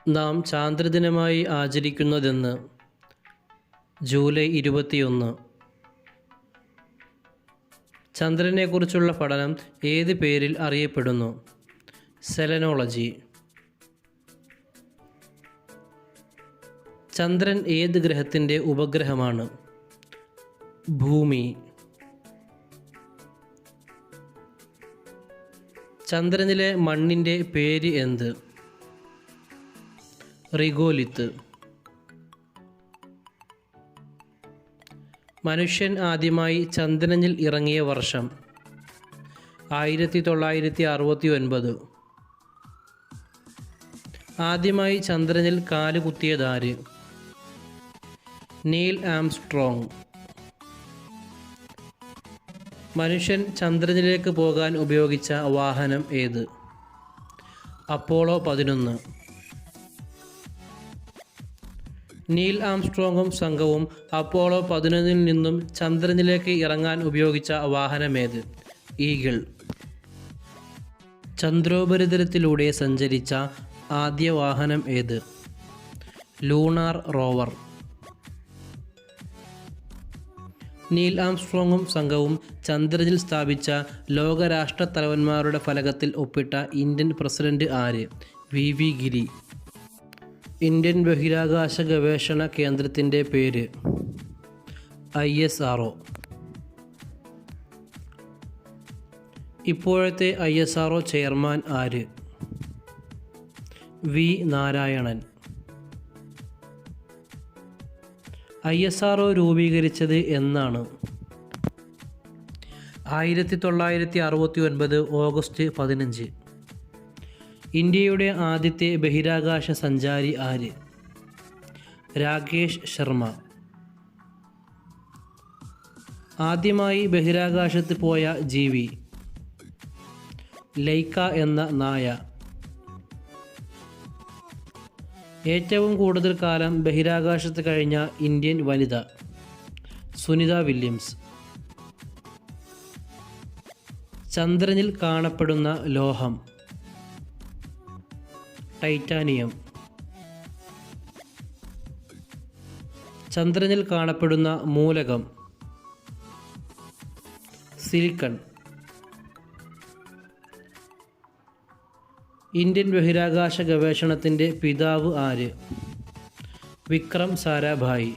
നാം ചാന്ദ്രദിനമായി ആചരിക്കുന്നതെന്ന് ജൂലൈ 21. ചന്ദ്രനെക്കുറിച്ചുള്ള പഠനം ഏത് പേരിൽ അറിയപ്പെടുന്നു? സെലനോളജി. ചന്ദ്രൻ ഏത് ഗ്രഹത്തിൻ്റെ ഉപഗ്രഹമാണ്? ഭൂമി. ചന്ദ്രനിലെ മണ്ണിൻ്റെ പേര് എന്ത്? റിഗോലിത്ത്. മനുഷ്യൻ ആദ്യമായി ചന്ദ്രനിൽ ഇറങ്ങിയ വർഷം 1969. ആദ്യമായി ചന്ദ്രനിൽ കാലുകുത്തിയതാര്? Neil Armstrong. മനുഷ്യൻ ചന്ദ്രനിലേക്ക് പോകാൻ ഉപയോഗിച്ച വാഹനം ഏത്? അപ്പോളോ 11. നീൽ ആംസ്ട്രോങ്ങും സംഘവും അപ്പോളോ 11 നിന്നും ചന്ദ്രനിലേക്ക് ഇറങ്ങാൻ ഉപയോഗിച്ച വാഹനമേത്? ഈഗിൾ. ചന്ദ്രോപരിതലത്തിലൂടെ സഞ്ചരിച്ച ആദ്യ വാഹനം ഏത്? Lunar rover. നീൽ ആംസ്ട്രോങ്ങും സംഘവും ചന്ദ്രനിൽ സ്ഥാപിച്ച ലോകരാഷ്ട്രത്തലവന്മാരുടെ ഫലകത്തിൽ ഒപ്പിട്ട ഇന്ത്യൻ പ്രസിഡന്റ് ആര്? വി ഗിരി. ഇന്ത്യൻ ബഹിരാകാശ ഗവേഷണ കേന്ദ്രത്തിൻ്റെ പേര്? ISRO. ഇപ്പോഴത്തെ ISRO ചെയർമാൻ ആര്? വി നാരായണൻ. ISRO രൂപീകരിച്ചത് എന്നാണ്? 1969 ഓഗസ്റ്റ് 15. ഇന്ത്യയുടെ ആദ്യത്തെ ബഹിരാകാശ സഞ്ചാരി ആര്? രാകേഷ് ശർമ്മ. ആദ്യമായി ബഹിരാകാശത്ത് പോയ ജീവി? ലൈക്ക എന്ന നായ. ഏറ്റവും കൂടുതൽ കാലം ബഹിരാകാശത്ത് കഴിഞ്ഞ ഇന്ത്യൻ വനിത? സുനിത വില്യംസ്. ചന്ദ്രനിൽ കാണപ്പെടുന്ന ലോഹം? ടൈറ്റാനിയം. ചന്ദ്രനിൽ കാണപ്പെടുന്ന മൂലകം? സിലിക്കൺ. ഇന്ത്യൻ ബഹിരാകാശ ഗവേഷണത്തിൻ്റെ പിതാവ് ആര്? വിക്രം സാരാഭായി.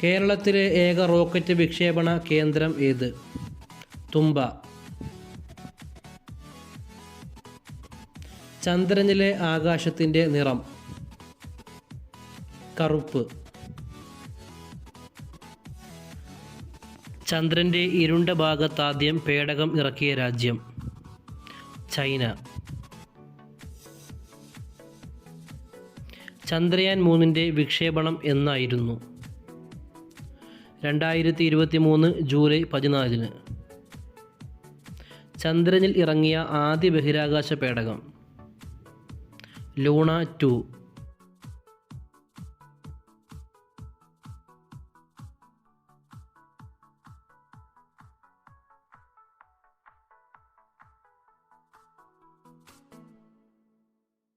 കേരളത്തിലെ ഏക റോക്കറ്റ് വിക്ഷേപണ കേന്ദ്രം ഏത്? തുമ്പ. ചന്ദ്രനിലെ ആകാശത്തിൻ്റെ നിറം? കറുപ്പ്. ചന്ദ്രൻ്റെ ഇരുണ്ട ഭാഗത്താദ്യം പേടകം ഇറക്കിയ രാജ്യം? ചൈന. ചന്ദ്രയാൻ 3ൻ്റെ വിക്ഷേപണം എന്നായിരുന്നു? 2023 ജൂലൈ 14. ചന്ദ്രനിൽ ഇറങ്ങിയ ആദ്യ ബഹിരാകാശ പേടകം? ലൂണ 2.